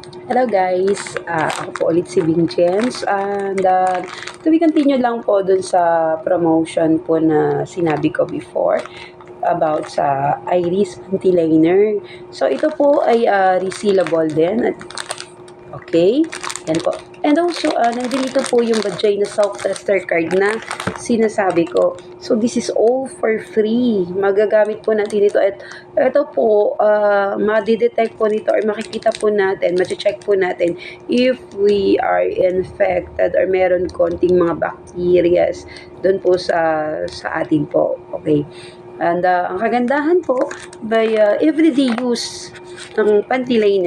Hello guys, ako po ulit si Bing Jens and to be continue lang po dun sa promotion po na sinabi ko before about sa Iris Panty Liner. So ito po ay resealable din at okay, yan po. And also, nandito po yung Vagina Self-Tester card na sinasabi ko. So, this is all for free. Magagamit po natin ito. At ito po, madidetect po nito or makikita po natin, check po natin if we are infected or meron konting mga bacteria doon po sa atin po. Okay. And ang kagandahan po, by everyday use ng panty liner,